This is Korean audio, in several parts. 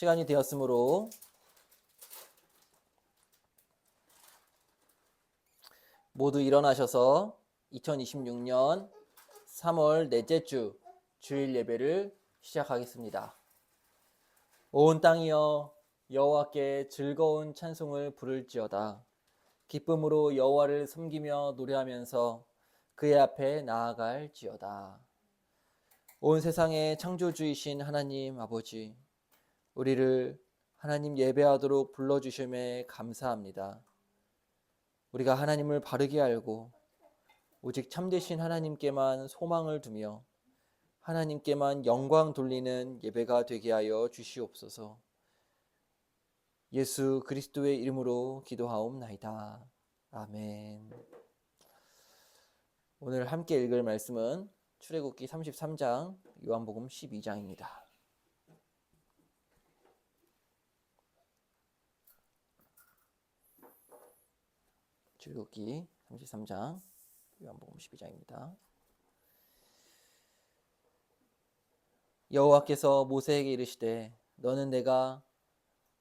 시간이 되었으므로 모두 일어나셔서 2026년 3월 넷째 주 주일 예배를 시작하겠습니다. 온 땅이여 여호와께 즐거운 찬송을 부를지어다. 기쁨으로 여호와를 섬기며 노래하면서 그의 앞에 나아갈지어다. 온 세상의 창조주이신 하나님 아버지, 우리를 하나님 예배하도록 불러주심에 감사합니다. 우리가 하나님을 바르게 알고 오직 참되신 하나님께만 소망을 두며 하나님께만 영광 돌리는 예배가 되게 하여 주시옵소서. 예수 그리스도의 이름으로 기도하옵나이다. 아멘. 오늘 함께 읽을 말씀은 출애굽기 33장, 요한복음 12장입니다. 출애굽기 33장, 요한복음 12장입니다. 여호와께서 모세에게 이르시되 너는 내가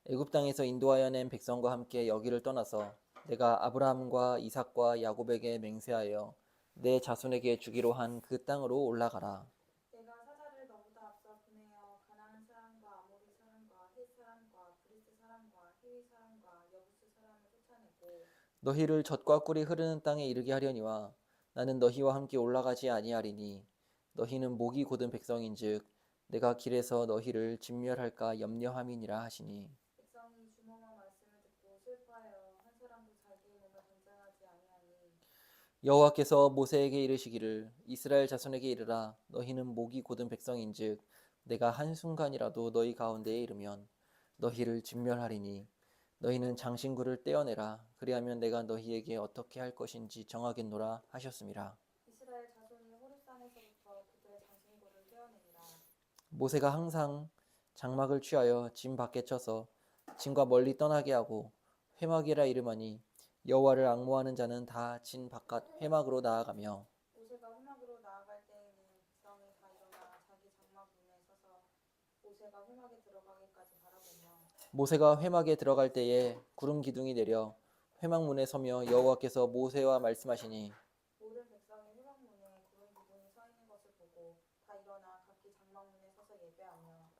애굽 땅에서 인도하여 낸 백성과 함께 여기를 떠나서 내가 아브라함과 이삭과 야곱에게 맹세하여 내 자손에게 주기로 한 그 땅으로 올라가라. 내가 사자를 너보다 앞서 보내어 가나안 사람과 아모리 사람과 헷 사람과 브리스 사람과 히위 사람과 여부스 사람을 쫓아내고 너희를 젖과 꿀이 흐르는 땅에 이르게 하려니와 나는 너희와 함께 올라가지 아니하리니 너희는 목이 곧은 백성인즉 내가 길에서 너희를 진멸할까 염려함이니라 하시니 백성이 주먹만 말씀을 듣고 슬퍼하여 한 사람도 자기의 몸을 단장하지 아니하니 여호와께서 모세에게 이르시기를 이스라엘 자손에게 이르라 너희는 목이 곧은 백성인즉 내가 한순간이라도 너희 가운데에 이르면 너희를 진멸하리니 너희는 장신구를 떼어내라 그리하면 내가 너희에게 어떻게 할 것인지 정하겠노라 하셨음이라. 이스라엘 자손이 호렙산에서부터 그들의 장신구를 떼어내니라. 모세가 항상 장막을 취하여 진 밖에 쳐서 진과 멀리 떠나게 하고 회막이라 이름하니 여호와를 앙모하는 자는 다 진 바깥 회막으로 나아가며 모세가 회막으로 나아갈 때에는 백성이 다 일어나 자기 장막 문에 서서 모세가 회막에 들어가기까지 바라보며 모세가 회막에 들어갈 때에 구름 기둥이 내려 회막 문에 서며 여호와께서 모세와 말씀하시니 모든 백성이 회막 문에 구름 기둥이 서 있는 것을 보고 다 일어나 각기 장막 문에 서서 예배하며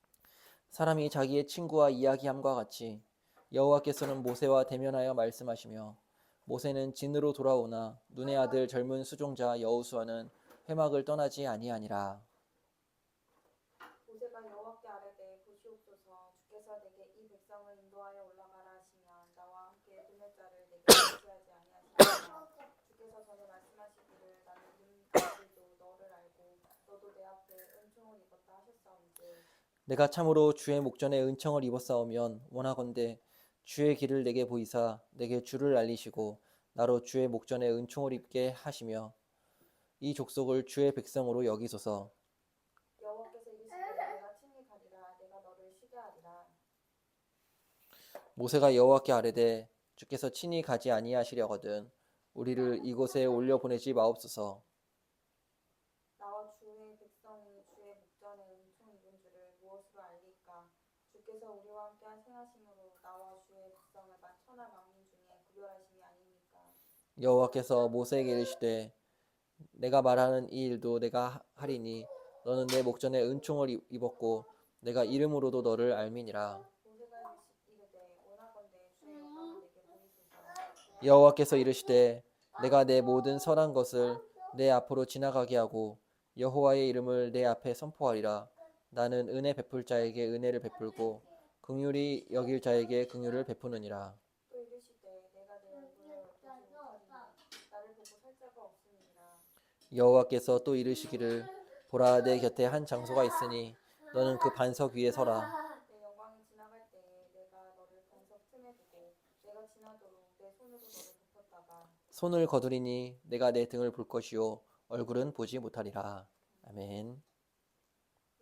사람이 자기의 친구와 이야기함과 같이 여호와께서는 모세와 대면하여 말씀하시며 모세는 진으로 돌아오나 눈의 아들 젊은 수종자 여호수아는 회막을 떠나지 아니하니라. 모세가 여호와께 아뢰되 보시옵소서 주께서 내게 이 백성을 인도하여 올라가라 하시면 나와 함께 보낼 자를 내게 제시하지 아니하시니까 주께서 전에 말씀하시기를 나는 이들도 너를 알고 너도 내 앞에 은총을 입었다 하셨사온즉 내가 참으로 주의 목전에 은총을 입었사오면 원하건대 주의 길을 내게 보이사 내게 주를 알리시고 나로 주의 목전에 은총을 입게 하시며 이 족속을 주의 백성으로 여기소서. 여호와께서 이르시되 내가 친히 가리라 내가 너를 쉬게 하리라. 모세가 여호와께 아뢰되 주께서 친히 가지 아니하시려거든 우리를 이곳에 올려 보내지 마옵소서. 나와 주의 백성이 주의 목전에 은총 입은 줄을 무엇으로 알리까 주께서 우리와 함께 행하심으로 나와 주의 백성을 천하 만민 중에 구별하심이 아닙니까. 여호와께서 모세에게 이르시되 내가 말하는 이 일도 내가 하리니 너는 내 목전에 은총을 입었고 내가 이름으로도 너를 알미니라. 모세가 이르되 원하건대 주의 영광을 내게 보이소서. 여호와께서 이르시되 내가 내 모든 선한 것을 내 앞으로 지나가게 하고 여호와의 이름을 내 앞에 선포하리라. 나는 은혜 베풀 자에게 은혜를 베풀고 긍휼히 여길 자에게 긍휼을 베푸느니라. 또 이르시되 내가 내 얼굴을 보지 못하리니 나를 보고 살 자가 없음이니라. 여호와께서 또 이르시기를 보라 내 곁에 한 장소가 있으니 너는 그 반석 위에 서라. 내 영광이 지나갈 때에 내가 너를 반석 틈에 두고 내가 지나도록 내 손으로 너를 덮었다가 손을 거두리니 내가 내 등을 볼 것이요 얼굴은 보지 못하리라. 아멘.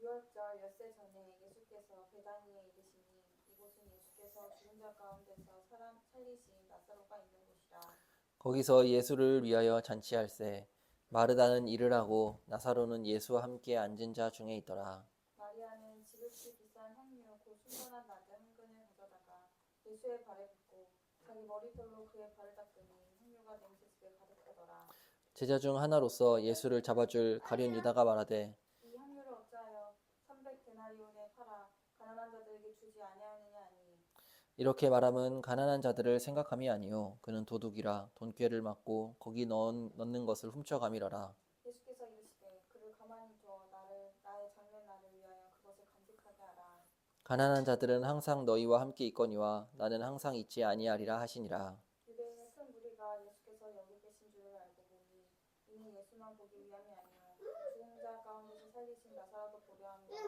유월절 엿새 전에 예수께서 베다니에 이르시니 이곳은 예수께서 죽은 자 가운데서 사람 살리신 나사로가 있는 곳이라. 거기서 예수를 위하여 잔치할세 마르다는 일을 하고 나사로는 예수와 함께 앉은 자 중에 있더라. 마리아는 지극히 비싼 향료 곧 순전한 나드 예수의 발에 붓고 자기 머리털로 그의 발을 닦으니 향유가 냄새집에 가득하더라. 제자 중 하나로서 예수를 잡아줄 가룟 유다가 말하되 이 향유를 어찌하여 300데나리온에 팔아 가난한 자들에게 주지 아니하느냐 하니 이렇게 말함은 가난한 자들을 생각함이 아니요 그는 도둑이라 돈꾀를 맞고 거기 넣는 것을 훔쳐감이러라. 예수께서 이르시되 그를 가만히 두어 나의 장래 날을 위하여 그것을 간직하게 하라. 가난한 자들은 항상 너희와 함께 있거니와 나는 항상 있지 아니하리라 하시니라. 유대인의 큰 무리가 예수께서 여기 계신 줄을 알고 보니 이는 예수만 보기 위함이 아니요 죽은 자 가운데서 살리신 나사로도 보려 함이라.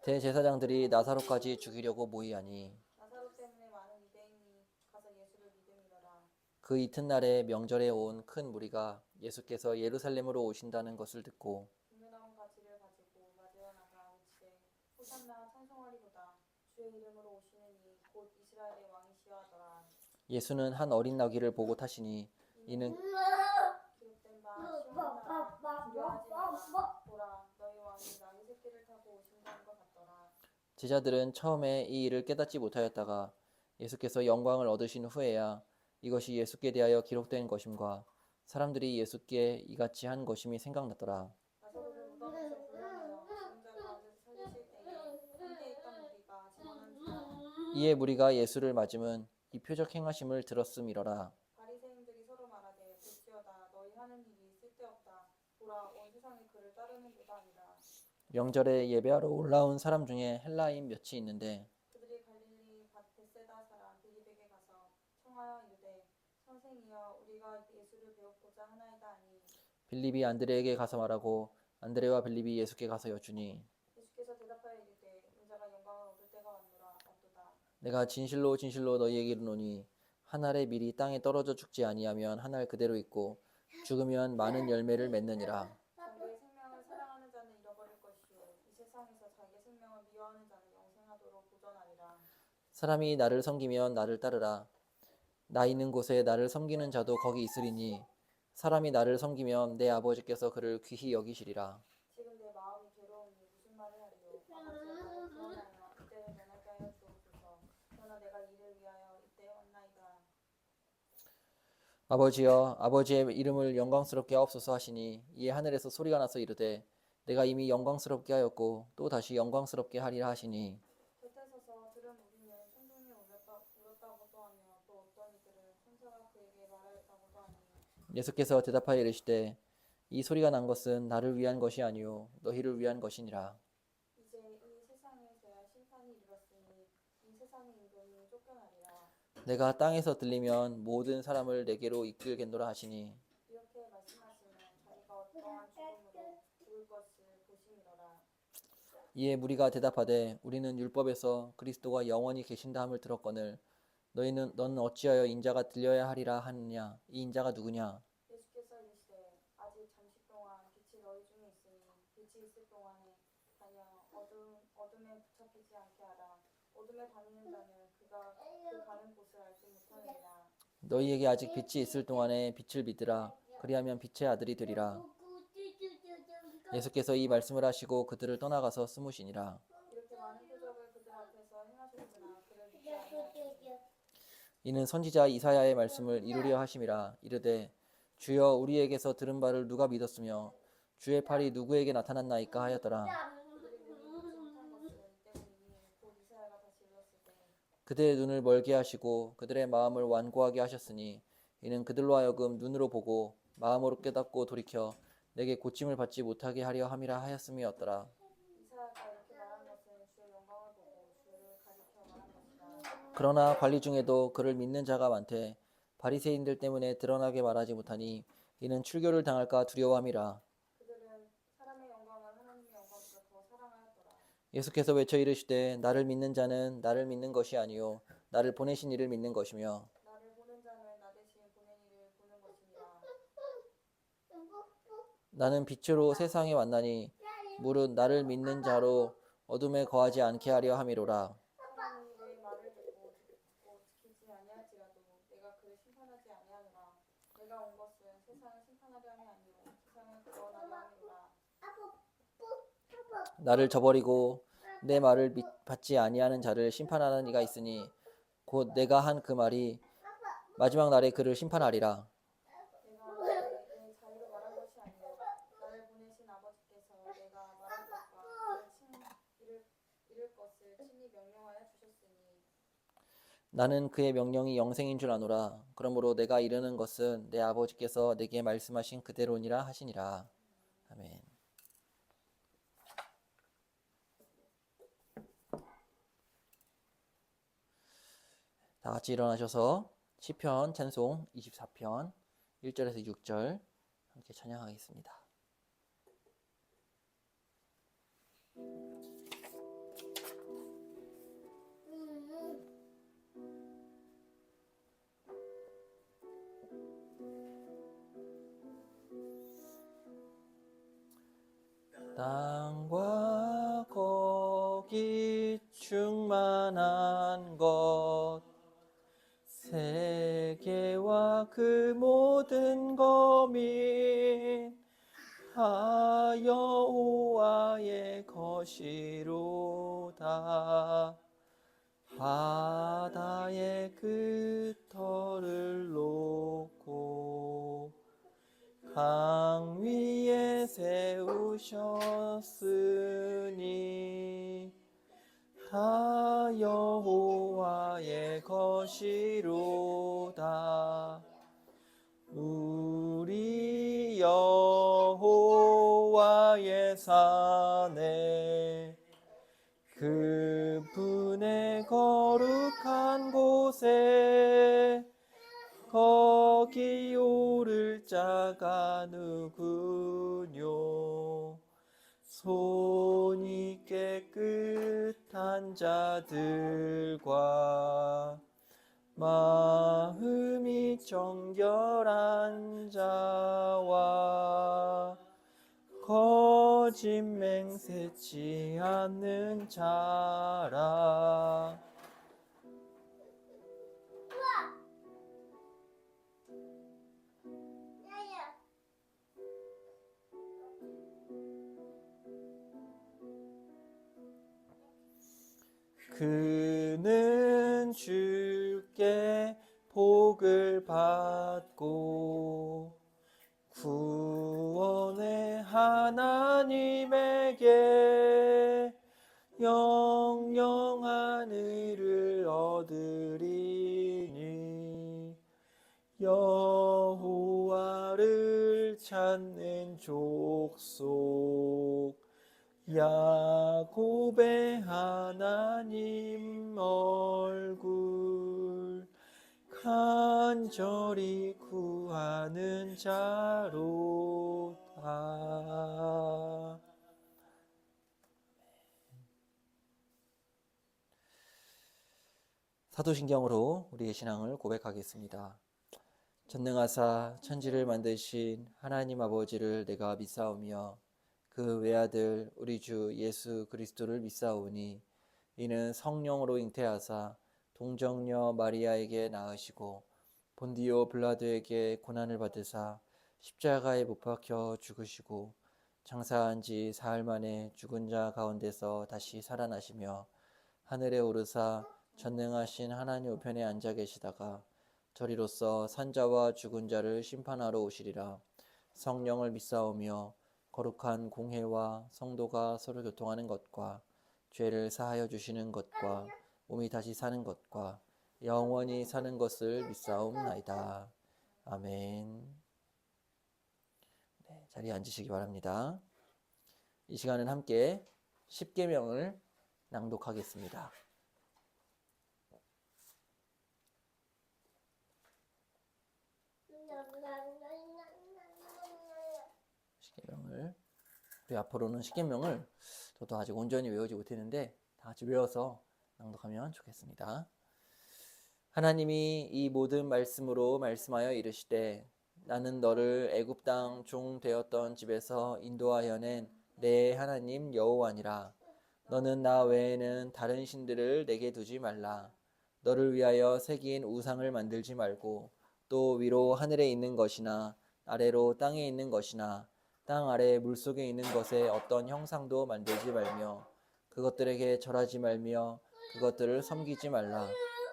대제사장들이 나사로까지 죽이려고 모이하니 나사로 때문에 많은 유대인이 가서 예수를 믿음이더라. 그 이튿날에 명절에 온 큰 무리가 예수께서 예루살렘으로 오신다는 것을 듣고 분유나무 가지를 가지고 맞으러 나가 외치되 호산나 찬송하리로다. 주의 이름으로 오시는 이 곧 이스라엘의 왕이시여 하더라. 예수는 한 어린 나귀를 보고 타시니 이는 기록된 바 시온나라 두려워하지 마라. 보라 너희 왕이 나귀 새끼를 타고 오신다는 것 같더라. 제자들은 처음에 이 일을 깨닫지 못하였다가 예수께서 영광을 얻으신 후에야 이것이 예수께 대하여 기록된 것임과 사람들이 예수께 이같이 한 것임이 생각났더라. 나사로를 무덤에서 불러내어 죽은 자 가운데서 살리실 때에 함께 있던 무리가 증언한지라. 이에 무리가 예수를 맞음은 이 표적 행하심을 들었음이러라. 바리새인들이 서로 말하되 볼지어다 너희 하는 일이 쓸데없다. 보라 온 세상이 그를 따르는도다 하니라. 명절에 예배하러 올라온 사람 중에 헬라인 몇이 있는데 그들이 갈릴리 벳세다 사람 빌립에게 가서 청하여 이르되 선생이여 우리가 예수를 배우고자 하나이다 하니 빌립이 안드레에게 가서 말하고 안드레와 빌립이 예수께 가서 여쭈니 예수께서 대답하여 이르되 인자가 영광을 얻을 때가 왔노라 왔도다. 내가 진실로 진실로 너희에게 이르노니 한 알의 밀이 땅에 떨어져 죽지 아니하면 한 알 그대로 있고 죽으면 많은 열매를 맺느니라. 자기의 생명을 사랑하는 자는 잃어버릴 것이요 이 세상에서 자기의 생명을 미워하는 자는 영생하도록 보존하리라. 사람이 나를 섬기면 나를 따르라. 나 있는 곳에 나를 섬기는 자도 거기 있으리니 사람이 나를 섬기면 내 아버지께서 그를 귀히 여기시리라. 지금 내 마음이 괴로우니 무슨 말을 하리요. 아버지여 나를 구원하여 이때를 면하게 하여 주옵소서. 그러나 내가 이를 위하여 이때에 왔나이다. 아버지여 아버지의 이름을 영광스럽게 하옵소서 하시니 이에 하늘에서 소리가 나서 이르되 내가 이미 영광스럽게 하였고 또 다시 영광스럽게 하리라 하시니 곁에 서서 들은 우리는 천둥이 울었다고도 하며 또 어떤 이들은 천사가 그에게 말했다고도 하니 예수께서 대답하여 이르시되 이 소리가 난 것은 나를 위한 것이 아니요 너희를 위한 것이니라. 이제 이 세상에서야 심판이 이르렀으니 이 세상의 임금이 쫓겨나리라. 내가 땅에서 들리면 모든 사람을 내게로 이끌겠노라 하시니 이렇게 말씀하시면 자기가 어떠한 죽음으로 죽을 것을 보심이더라. 이에 무리가 대답하되 우리는 율법에서 그리스도가 영원히 계신다 함을 들었거늘 너는 어찌하여 인자가 들려야 하리라 하느냐. 이 인자가 누구냐. 예수께서 이르시되 아직 잠시 동안 빛이 너희 중에 있으니 빛이 있을 동안에 다녀 어둠에 붙잡히지 않게 하라. 어둠에 다니는 자는 그가 그 가는 곳을 알지 못하느니라. 너희에게 아직 빛이 있을 동안에 빛을 믿으라. 그리하면 빛의 아들이 되리라. 예수께서 이 말씀을 하시고 그들을 떠나가서 숨으시니라. 이렇게 많은 표적을 그들 앞에서 행하셨으나 그를 믿지 아니하시니 이는 선지자 이사야의 말씀을 이루려 하심이라. 이르되 주여 우리에게서 들은 바를 누가 믿었으며 주의 팔이 누구에게 나타났나이까 하였더라. 그들이 눈이 보지 못한 것은 이 때문이니 곧 이사야가 다시 일렀을 때 그들의 눈을 멀게 하시고 그들의 마음을 완고하게 하셨으니 이는 그들로 하여금 눈으로 보고 마음으로 깨닫고 돌이켜 내게 고침을 받지 못하게 하려 함이라 하였음이었더라. 이사야가 이렇게 말한 것은 주의 영광을 보고 주를 가리켜 말한 것이라. 그러나 관리 중에도 그를 믿는 자가 많되 바리새인들 때문에 드러나게 말하지 못하니 이는 출교를 당할까 두려워함이라. 그들은 사람의 영광을 하나님의 영광보다 더 사랑하였더라. 예수께서 외쳐 이르시되 나를 믿는 자는 나를 믿는 것이 아니요 나를 보내신 이를 믿는 것이며 나를 보는 자는 나 대신 보낸 이를 보는 것이니라. 나는 빛으로 세상에 왔나니 무릇 나를 믿는 자로 어둠에 거하지 않게 하려 함이로라. 사람이 내 말을 듣고 지키지 아니할지라도 내가 그를 심판하지 아니하노라. 내가 온 것은 세상을 심판하려 함이 아니요 세상을 구원하려 함이로라. 나를 저버리고 내 말을 받지 아니하는 자를 심판하는 이가 있으니 곧 내가 한 그 말이 마지막 날에 그를 심판하리라. 내가 너에게 내 자의로 말한 것이 아니요 나를 보내신 아버지께서 내가 말한 것과 이를 것을 친히 명령하여 주셨으니 나는 그의 명령이 영생인 줄 아노라. 그러므로 내가 이르는 것은 내 아버지께서 내게 말씀하신 그대로니라 하시니라. 아멘. 다 같이 일어나셔서 시편 찬송 24편 1절에서 6절 함께 찬양하겠습니다. 땅과 거기 충만한 것 세계와 그 모든 거민 다 여호와의 것이로다. 바다의 그 터를 놓고 강 위에 세우셨으니 다 여호와의 것이로다. 우리 여호와의 산에 그분의 거룩한 곳에 거기 오를 자가 누구뇨? 손이 깨끗한 자들과 마음이 정결한 자와 거짓 맹세치 않는 자라. 그는 주께 복을 받고 구원의 하나님에게 영영한 의를 얻으리니 여호와를 찾는 족속 야곱의 하나님 얼굴 간절히 구하는 자로다. 사도신경으로 우리의 신앙을 고백하겠습니다. 전능하사 천지를 만드신 하나님 아버지를 내가 믿사오며 그 외아들 우리 주 예수 그리스도를 믿사오니 이는 성령으로 잉태하사 동정녀 마리아에게 낳으시고 본디오 빌라도에게 고난을 받으사 십자가에 못 박혀 죽으시고 장사한 지 사흘 만에 죽은 자 가운데서 다시 살아나시며 하늘에 오르사 전능하신 하나님 우편에 앉아 계시다가 저리로서 산자와 죽은 자를 심판하러 오시리라. 성령을 믿사오며 거룩한 공회와 성도가 서로 교통하는 것과 죄를 사하여 주시는 것과 몸이 다시 사는 것과 영원히 사는 것을 믿사옵나이다. 아멘. 네, 자리에 앉으시기 바랍니다. 이 시간은 함께 십계명을 낭독하겠습니다. 십계명을 우리 앞으로는 십계명을 저도 아직 온전히 외우지 못했는데 다 같이 외워서 낭독하면 좋겠습니다. 하나님이 이 모든 말씀으로 말씀하여 이르시되 나는 너를 애굽 땅 종 되었던 집에서 인도하여 낸 내 하나님 여호와니라. 너는 나 외에는 다른 신들을 내게 두지 말라. 너를 위하여 새긴 우상을 만들지 말고 또 위로 하늘에 있는 것이나 아래로 땅에 있는 것이나 땅 아래 물속에 있는 것에 어떤 형상도 만들지 말며 그것들에게 절하지 말며 그것들을 섬기지 말라.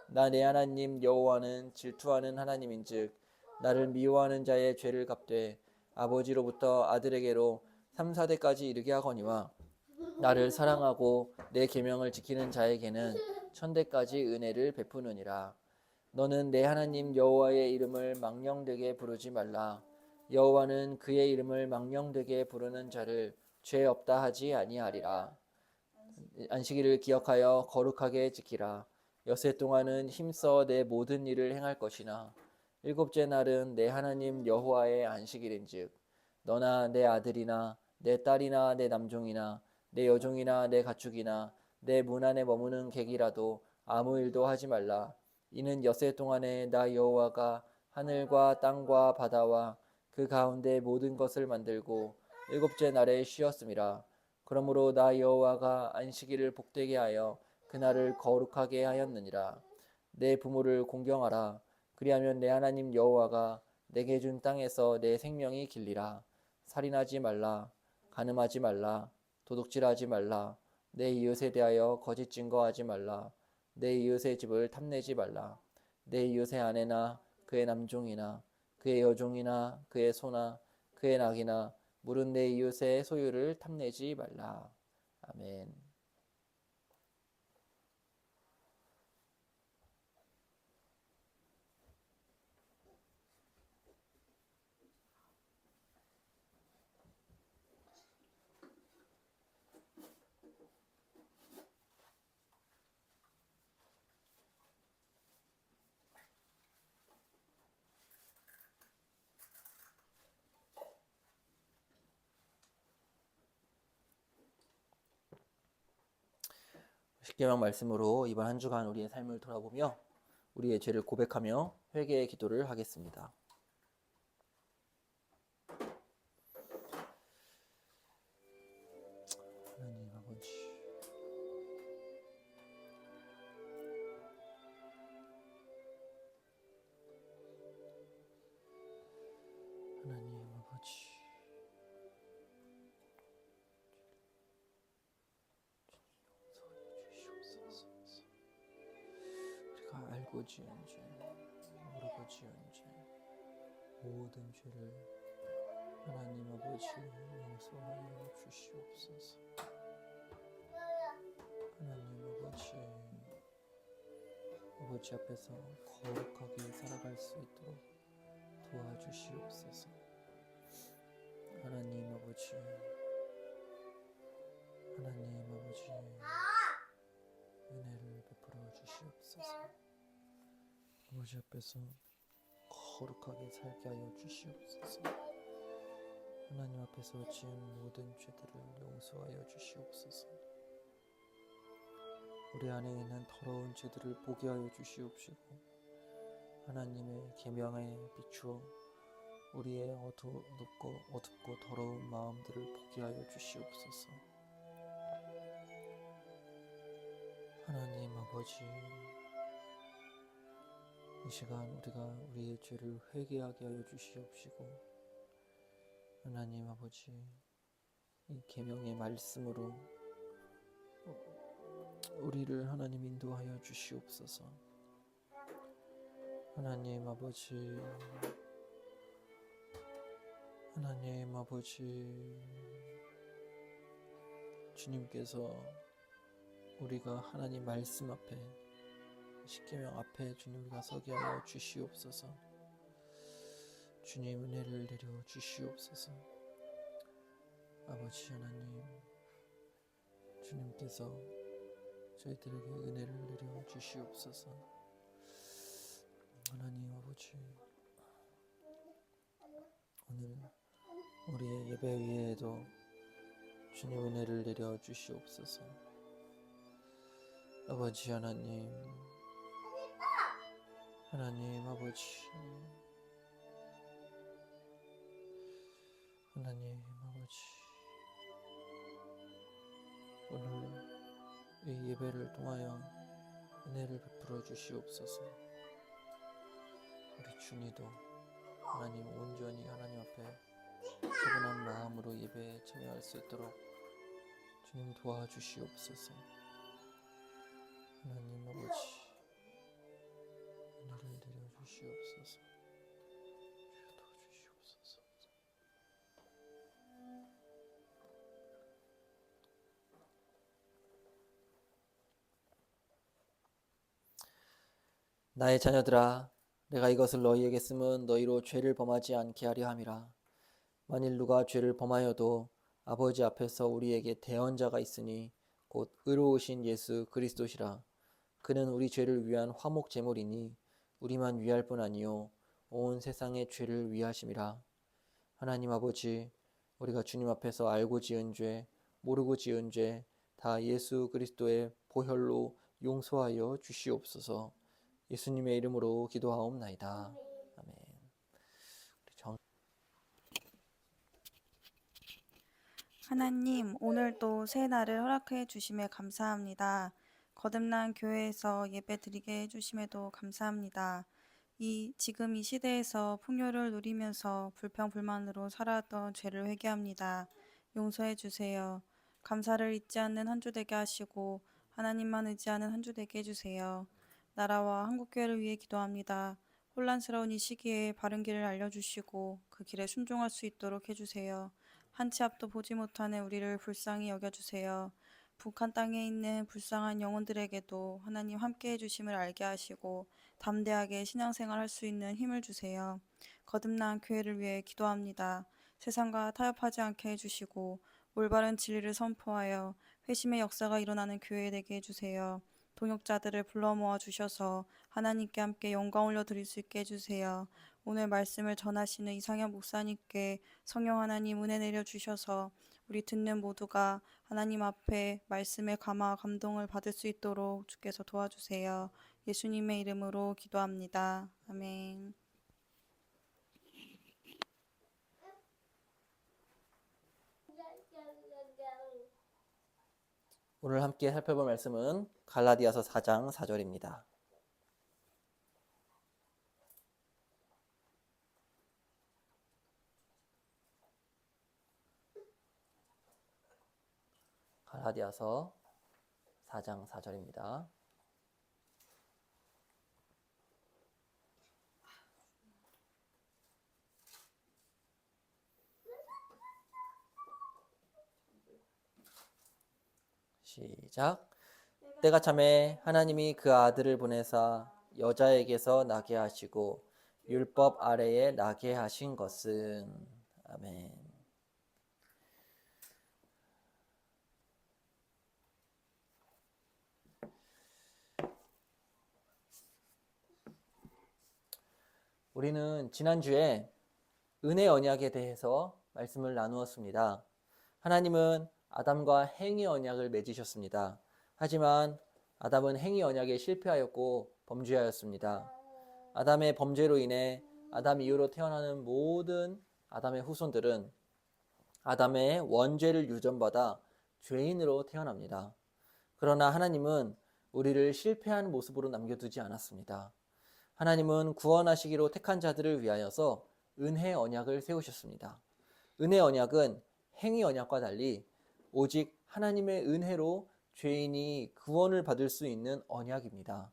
나 내 하나님 여호와는 질투하는 하나님인즉 나를 미워하는 자의 죄를 갚되 아버지로부터 아들에게로 3, 4대까지 이르게 하거니와 나를 사랑하고 내 계명을 지키는 자에게는 천대까지 은혜를 베푸느니라. 너는 내 하나님 여호와의 이름을 망령되게 부르지 말라. 여호와는 그의 이름을 망령되게 부르는 자를 죄 없다 하지 아니하리라. 안식일을 기억하여 거룩하게 지키라. 여섯 동안은 힘써 내 모든 일을 행할 것이나 일곱째 날은 내 하나님 여호와의 안식일인즉 너나 내 아들이나 내 딸이나 내 남종이나 내 여종이나 내 가축이나 내 문 안에 머무는 객이라도 아무 일도 하지 말라. 이는 엿새 동안에 나 여호와가 하늘과 땅과 바다와 그 가운데 모든 것을 만들고 일곱째 날에 쉬었음이라. 그러므로 나 여호와가 안식일을 복되게 하여 그날을 거룩하게 하였느니라. 내 부모를 공경하라. 그리하면 내 하나님 여호와가 내게 준 땅에서 내 생명이 길리라. 살인하지 말라. 간음하지 말라. 도둑질하지 말라. 내 이웃에 대하여 거짓 증거하지 말라. 내 이웃의 집을 탐내지 말라. 내 이웃의 아내나 그의 남종이나 그의 여종이나 그의 소나 그의 낙이나 물은 내 이웃의 소유를 탐내지 말라. 아멘. 십계명 말씀으로 이번 한 주간 우리의 삶을 돌아보며 우리의 죄를 고백하며 회개의 기도를 하겠습니다. 하나님 아버지, 하나님 아버지, 주시옵소서. 우리가 알고 지은 죄, 모르고 지은 죄, 모든 죄를 하나님 아버지 용서하여 주시옵소서. 하나님 아버지 앞에서 거룩하게 살아갈 수 있도록 도와주시옵소서. 하나님 아버지, 은혜를 베풀어 주시옵소서. 아버지 앞에서 거룩하게 살게 하여 주시옵소서. 하나님 앞에서 지은 모든 죄들을 용서하여 주시옵소서. 우리 안에 있는 더러운 죄들을 보게 하여 주시옵시고 하나님의 계명에 비추어 우리의 어둡고 더러운 마음들을 보게 하여 주시옵소서. 하나님 아버지, 이 시간 우리가 우리의 죄를 회개하게 하여 주시옵시고 하나님 아버지, 이 계명의 말씀으로 우리를 하나님 인도하여 주시옵소서. 하나님 아버지, 주님께서 우리가 하나님 말씀 앞에 십계명 앞에 주님과 서게 하여 주시옵소서. 주님 은혜를 내려 주시옵소서. 아버지 하나님, 주님께서 저희들에게 은혜를 내려 주시옵소서. 하나님 아버지, 오늘 우리의 예배 위에도 주님 은혜를 내려 주시옵소서. 아버지 하나님 아버지, 오늘 이 예배를 통하여 은혜를 베풀어 주시옵소서. 우리 주님도 하나님 온전히 하나님 앞에 차분한 마음으로 예배에 참여할 수 있도록 주님 도와주시옵소서. 하나님 아버지, 주시옵소서. 주시옵소서. 나의 자녀들아, 내가 이것을 너희에게 쓰면 너희로 죄를 범하지 않게 하려 함이라. 만일 누가 죄를 범하여도 아버지 앞에서 우리에게 대언자가 있으니 곧 의로우신 예수 그리스도시라. 그는 우리 죄를 위한 화목 제물이니 우리만 위할 뿐 아니요 온 세상의 죄를 위하심이라. 하나님 아버지, 우리가 주님 앞에서 알고 지은 죄, 모르고 지은 죄 다 예수 그리스도의 보혈로 용서하여 주시옵소서. 예수님의 이름으로 기도하옵나이다. 아멘. 하나님, 오늘도 새 날을 허락해 주심에 감사합니다. 거듭난 교회에서 예배 드리게 해주심에도 감사합니다. 지금 이 시대에서 풍요를 누리면서 불평불만으로 살아왔던 죄를 회개합니다. 용서해 주세요. 감사를 잊지 않는 한 주 되게 하시고 하나님만 의지하는 한 주 되게 해주세요. 나라와 한국교회를 위해 기도합니다. 혼란스러운 이 시기에 바른 길을 알려주시고 그 길에 순종할 수 있도록 해주세요. 한 치 앞도 보지 못하는 우리를 불쌍히 여겨주세요. 북한 땅에 있는 불쌍한 영혼들에게도 하나님 함께 해주심을 알게 하시고 담대하게 신앙생활 할 수 있는 힘을 주세요. 거듭난 교회를 위해 기도합니다. 세상과 타협하지 않게 해주시고 올바른 진리를 선포하여 회심의 역사가 일어나는 교회 되게 해주세요. 동역자들을 불러 모아 주셔서 하나님께 함께 영광 올려드릴 수 있게 해주세요. 오늘 말씀을 전하시는 이상현 목사님께 성령 하나님 은혜 내려주셔서 우리 듣는 모두가 하나님 앞에 말씀에 감화 감동을 받을 수 있도록 주께서 도와주세요. 예수님의 이름으로 기도합니다. 아멘. 오늘 함께 살펴볼 말씀은 갈라디아서 4장 4절입니다. 갈라디아서 4장 4절입니다. 시작. 때가 참에 하나님이 그 아들을 보내사 여자에게서 나게 하시고 율법 아래에 나게 하신 것은 아멘. 우리는 지난주에 은혜 언약에 대해서 말씀을 나누었습니다. 하나님은 아담과 행위 언약을 맺으셨습니다. 하지만 아담은 행위 언약에 실패하였고 범죄하였습니다. 아담의 범죄로 인해 아담 이후로 태어나는 모든 아담의 후손들은 아담의 원죄를 유전받아 죄인으로 태어납니다. 그러나 하나님은 우리를 실패한 모습으로 남겨두지 않았습니다. 하나님은 구원하시기로 택한 자들을 위하여서 은혜 언약을 세우셨습니다. 은혜 언약은 행위 언약과 달리 오직 하나님의 은혜로 죄인이 구원을 받을 수 있는 언약입니다.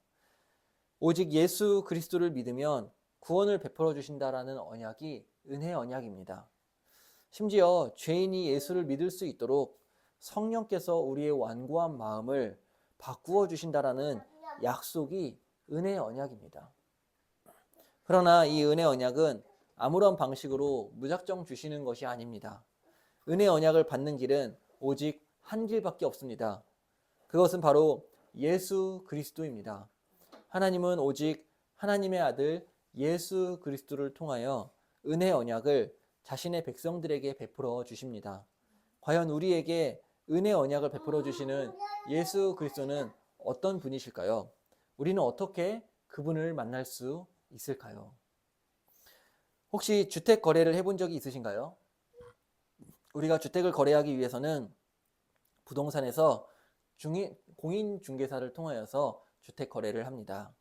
오직 예수 그리스도를 믿으면 구원을 베풀어 주신다라는 언약이 은혜 언약입니다. 심지어 죄인이 예수를 믿을 수 있도록 성령께서 우리의 완고한 마음을 바꾸어 주신다라는 약속이 은혜 언약입니다. 그러나 이 은혜 언약은 아무런 방식으로 무작정 주시는 것이 아닙니다. 은혜 언약을 받는 길은 오직 한 길밖에 없습니다. 그것은 바로 예수 그리스도입니다. 하나님은 오직 하나님의 아들 예수 그리스도를 통하여 은혜 언약을 자신의 백성들에게 베풀어 주십니다. 과연 우리에게 은혜 언약을 베풀어 주시는 예수 그리스도는 어떤 분이실까요? 우리는 어떻게 그분을 만날 수 있을까요? 혹시 주택 거래를 해본 적이 있으신가요? 우리가 주택을 거래하기 위해서는 부동산에서 공인중개사를 통하여서 주택 거래를 합니다.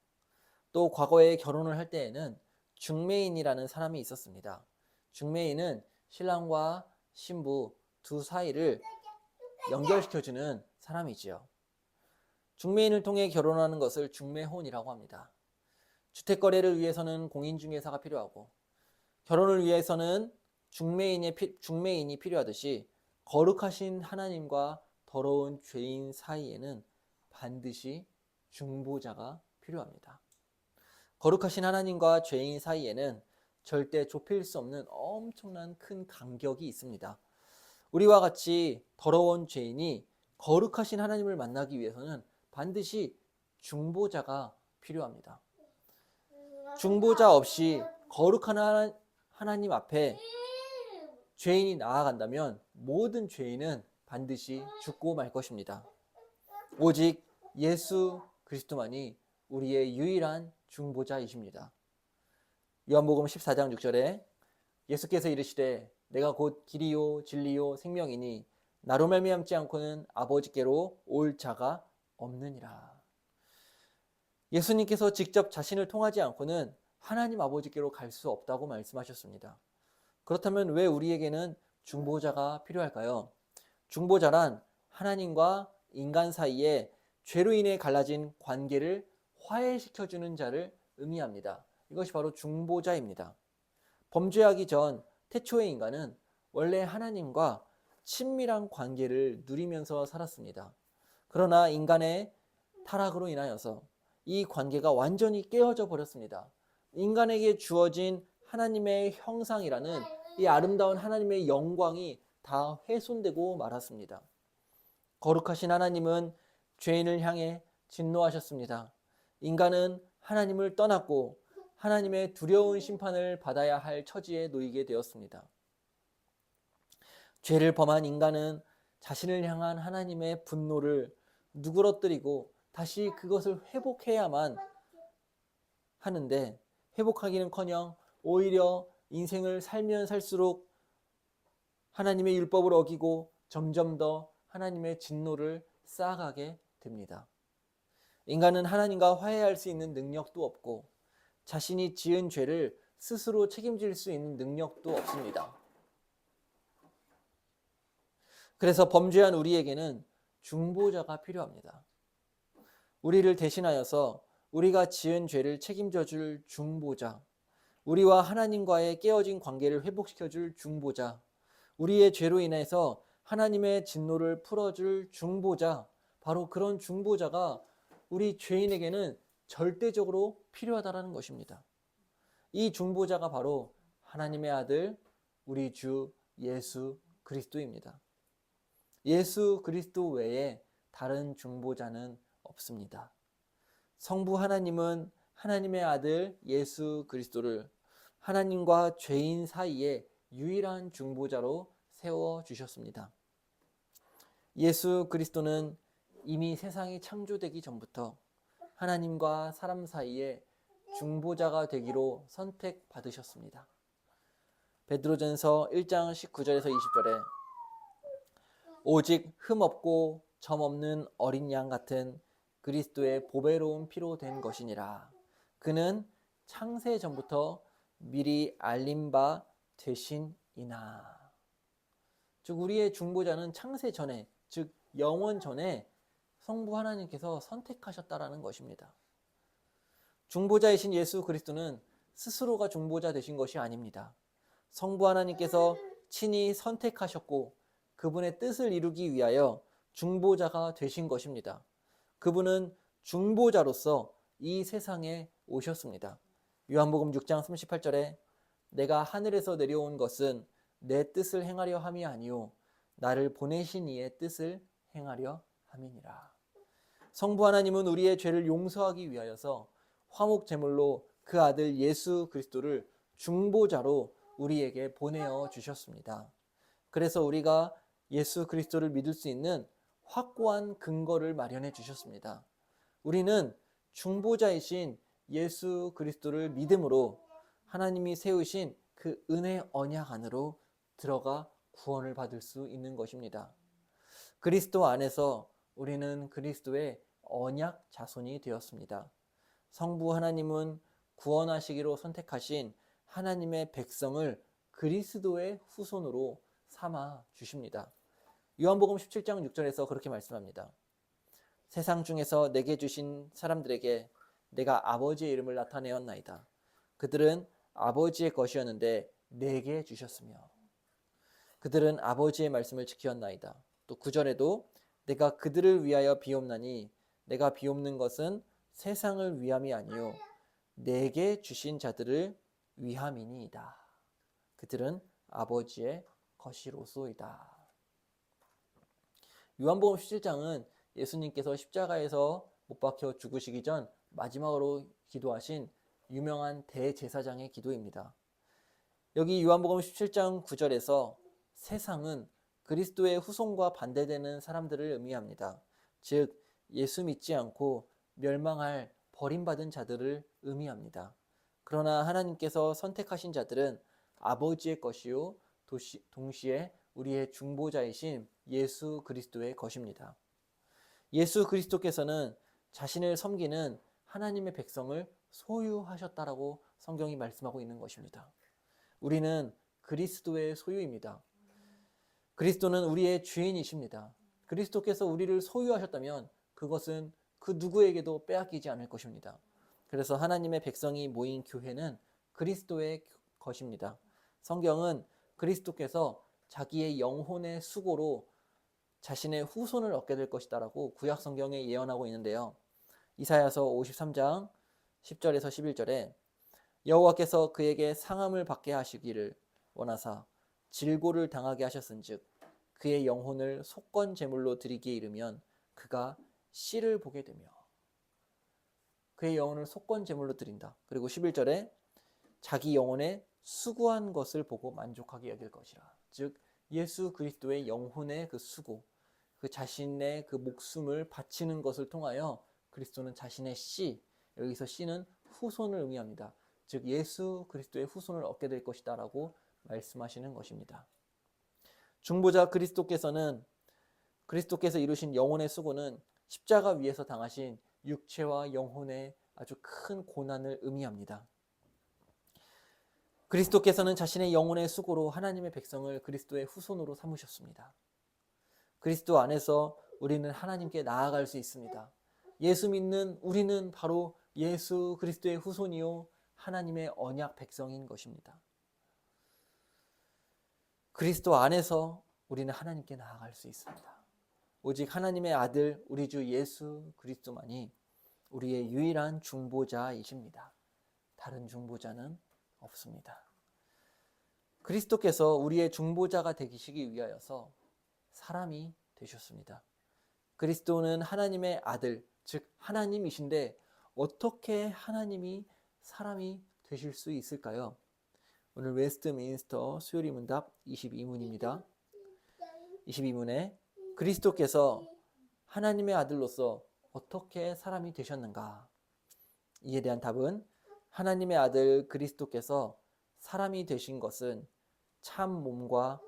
또 과거에 결혼을 할 때에는 중매인이라는 사람이 있었습니다. 중매인은 신랑과 신부 두 사이를 연결시켜주는 사람이지요. 중매인을 통해 결혼하는 것을 중매혼이라고 합니다. 주택 거래를 위해서는 공인중개사가 필요하고 결혼을 위해서는 중매인이 필요하듯이 거룩하신 하나님과 더러운 죄인 사이에는 반드시 중보자가 필요합니다. 거룩하신 하나님과 죄인 사이에는 절대 좁힐 수 없는 엄청난 큰 간격이 있습니다. 우리와 같이 더러운 죄인이 거룩하신 하나님을 만나기 위해서는 반드시 중보자가 필요합니다. 중보자 없이 거룩한 하나님 앞에 죄인이 나아간다면 모든 죄인은 반드시 죽고 말 것입니다. 오직 예수 그리스도만이 우리의 유일한 중보자이십니다. 요한복음 14장 6절에 예수께서 이르시되 내가 곧 길이요 진리요 생명이니 나로 말미암지 않고는 아버지께로 올 자가 없느니라. 예수님께서 직접 자신을 통하지 않고는 하나님 아버지께로 갈 수 없다고 말씀하셨습니다. 그렇다면 왜 우리에게는 중보자가 필요할까요? 중보자란 하나님과 인간 사이에 죄로 인해 갈라진 관계를 화해시켜주는 자를 의미합니다. 이것이 바로 중보자입니다. 범죄하기 전 태초의 인간은 원래 하나님과 친밀한 관계를 누리면서 살았습니다. 그러나 인간의 타락으로 인하여서 이 관계가 완전히 깨어져 버렸습니다. 인간에게 주어진 하나님의 형상이라는 이 아름다운 하나님의 영광이 다 훼손되고 말았습니다. 거룩하신 하나님은 죄인을 향해 진노하셨습니다. 인간은 하나님을 떠났고 하나님의 두려운 심판을 받아야 할 처지에 놓이게 되었습니다. 죄를 범한 인간은 자신을 향한 하나님의 분노를 누그러뜨리고 다시 그것을 회복해야만 하는데 회복하기는커녕 오히려 인생을 살면 살수록 하나님의 율법을 어기고 점점 더 하나님의 진노를 쌓아가게 됩니다. 인간은 하나님과 화해할 수 있는 능력도 없고 자신이 지은 죄를 스스로 책임질 수 있는 능력도 없습니다. 그래서 범죄한 우리에게는 중보자가 필요합니다. 우리를 대신하여서 우리가 지은 죄를 책임져 줄 중보자, 우리와 하나님과의 깨어진 관계를 회복시켜 줄 중보자, 우리의 죄로 인해서 하나님의 진노를 풀어줄 중보자, 바로 그런 중보자가 우리 죄인에게는 절대적으로 필요하다는 것입니다. 이 중보자가 바로 하나님의 아들, 우리 주 예수 그리스도입니다. 예수 그리스도 외에 다른 중보자는 없습니다. 성부 하나님은 하나님의 아들 예수 그리스도를 하나님과 죄인 사이에 유일한 중보자로 세워주셨습니다. 예수 그리스도는 이미 세상이 창조되기 전부터 하나님과 사람 사이에 중보자가 되기로 선택받으셨습니다. 베드로전서 1장 19절에서 20절에 오직 흠없고 점없는 어린 양 같은 그리스도의 보배로운 피로 된 것이니라. 그는 창세 전부터 미리 알린 바 되신이나. 즉 우리의 중보자는 창세 전에, 즉 영원 전에 성부 하나님께서 선택하셨다라는 것입니다. 중보자이신 예수 그리스도는 스스로가 중보자 되신 것이 아닙니다. 성부 하나님께서 친히 선택하셨고 그분의 뜻을 이루기 위하여 중보자가 되신 것입니다. 그분은 중보자로서 이 세상에 오셨습니다. 요한복음 6장 38절에 내가 하늘에서 내려온 것은 내 뜻을 행하려 함이 아니요 나를 보내신 이의 뜻을 행하려 함이니라. 성부 하나님은 우리의 죄를 용서하기 위하여서 화목 제물로 그 아들 예수 그리스도를 중보자로 우리에게 보내어 주셨습니다. 그래서 우리가 예수 그리스도를 믿을 수 있는 확고한 근거를 마련해 주셨습니다. 우리는 중보자이신 예수 그리스도를 믿음으로 하나님이 세우신 그 은혜 언약 안으로 들어가 구원을 받을 수 있는 것입니다. 그리스도 안에서 우리는 그리스도의 언약 자손이 되었습니다. 성부 하나님은 구원하시기로 선택하신 하나님의 백성을 그리스도의 후손으로 삼아 주십니다. 요한복음 17장 6절에서 그렇게 말씀합니다. 세상 중에서 내게 주신 사람들에게 내가 아버지의 이름을 나타내었나이다. 그들은 아버지의 것이었는데 내게 주셨으며 그들은 아버지의 말씀을 지켰나이다. 또 9절에도 내가 그들을 위하여 비옵나니 내가 비옵는 것은 세상을 위함이 아니요 내게 주신 자들을 위함이니이다. 그들은 아버지의 것이로소이다. 요한복음 17장은 예수님께서 십자가에서 못 박혀 죽으시기 전 마지막으로 기도하신 유명한 대제사장의 기도입니다. 여기 요한복음 17장 9절에서 세상은 그리스도의 후손과 반대되는 사람들을 의미합니다. 즉 예수 믿지 않고 멸망할 버림받은 자들을 의미합니다. 그러나 하나님께서 선택하신 자들은 아버지의 것이요 동시에 우리의 중보자이신 예수 그리스도의 것입니다. 예수 그리스도께서는 자신을 섬기는 하나님의 백성을 소유하셨다라고 성경이 말씀하고 있는 것입니다. 우리는 그리스도의 소유입니다. 그리스도는 우리의 주인이십니다. 그리스도께서 우리를 소유하셨다면 그것은 그 누구에게도 빼앗기지 않을 것입니다. 그래서 하나님의 백성이 모인 교회는 그리스도의 것입니다. 성경은 그리스도께서 자기의 영혼의 수고로 자신의 후손을 얻게 될 것이다라고 구약 성경에 예언하고 있는데요. 이사야서 53장 10절에서 11절에 여호와께서 그에게 상함을 받게 하시기를 원하사 질고를 당하게 하셨은즉 그의 영혼을 속건 제물로 드리기에 이르면 그가 씨를 보게 되며 그의 영혼을 속건 제물로 드린다. 그리고 11절에 자기 영혼의 수고한 것을 보고 만족하게 여길 것이라. 즉 예수 그리스도의 영혼의 그 수고, 그 자신의 그 목숨을 바치는 것을 통하여 그리스도는 자신의 씨, 여기서 씨는 후손을 의미합니다. 즉 예수 그리스도의 후손을 얻게 될 것이다 라고 말씀하시는 것입니다. 중보자 그리스도께서 이루신 영혼의 수고는 십자가 위에서 당하신 육체와 영혼의 아주 큰 고난을 의미합니다. 그리스도께서는 자신의 영혼의 수고로 하나님의 백성을 그리스도의 후손으로 삼으셨습니다. 그리스도 안에서 우리는 하나님께 나아갈 수 있습니다. 예수 믿는 우리는 바로 예수 그리스도의 후손이요 하나님의 언약 백성인 것입니다. 그리스도 안에서 우리는 하나님께 나아갈 수 있습니다. 오직 하나님의 아들 우리 주 예수 그리스도만이 우리의 유일한 중보자이십니다. 다른 중보자는 없습니다. 그리스도께서 우리의 중보자가 되시기 위하여서 사람이 되셨습니다. 그리스도는 하나님의 아들, 즉 하나님이신데 어떻게 하나님이 사람이 되실 수 있을까요? 오늘 웨스트민스터 수요리 문답 22문입니다. 22문에 그리스도께서 하나님의 아들로서 어떻게 사람이 되셨는가? 이에 대한 답은 하나님의 아들 그리스도께서 사람이 되신 것은 참 몸과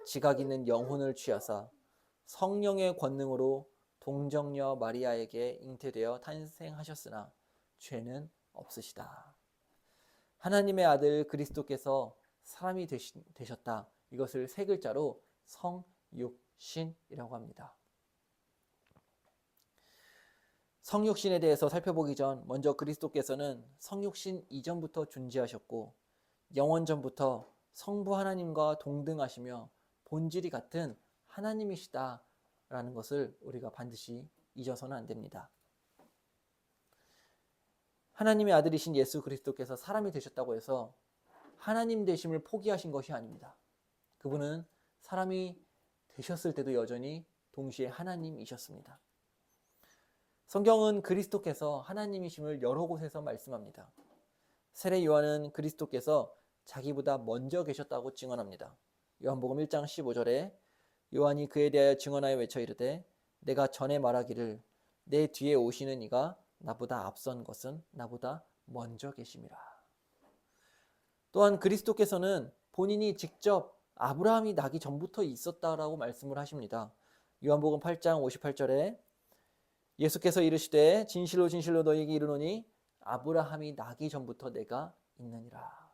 지각 있는 영혼을 취하사 성령의 권능으로 동정녀 마리아에게 잉태되어 탄생하셨으나 죄는 없으시다. 하나님의 아들 그리스도께서 사람이 되셨다. 이것을 세 글자로 성육신이라고 합니다. 성육신에 대해서 살펴보기 전 먼저 그리스도께서는 성육신 이전부터 존재하셨고 영원전부터 성부 하나님과 동등하시며 본질이 같은 하나님이시다라는 것을 우리가 반드시 잊어서는 안 됩니다. 하나님의 아들이신 예수 그리스도께서 사람이 되셨다고 해서 하나님 되심을 포기하신 것이 아닙니다. 그분은 사람이 되셨을 때도 여전히 동시에 하나님이셨습니다. 성경은 그리스도께서 하나님이심을 여러 곳에서 말씀합니다. 세례 요한은 그리스도께서 자기보다 먼저 계셨다고 증언합니다. 요한복음 1장 15절에 요한이 그에 대하여 증언하여 외쳐 이르되 내가 전에 말하기를 내 뒤에 오시는 이가 나보다 앞선 것은 나보다 먼저 계심이라. 또한 그리스도께서는 본인이 직접 아브라함이 나기 전부터 있었다라고 말씀을 하십니다. 요한복음 8장 58절에 예수께서 이르시되 진실로 진실로 너희에게 이르노니 아브라함이 나기 전부터 내가 있느니라.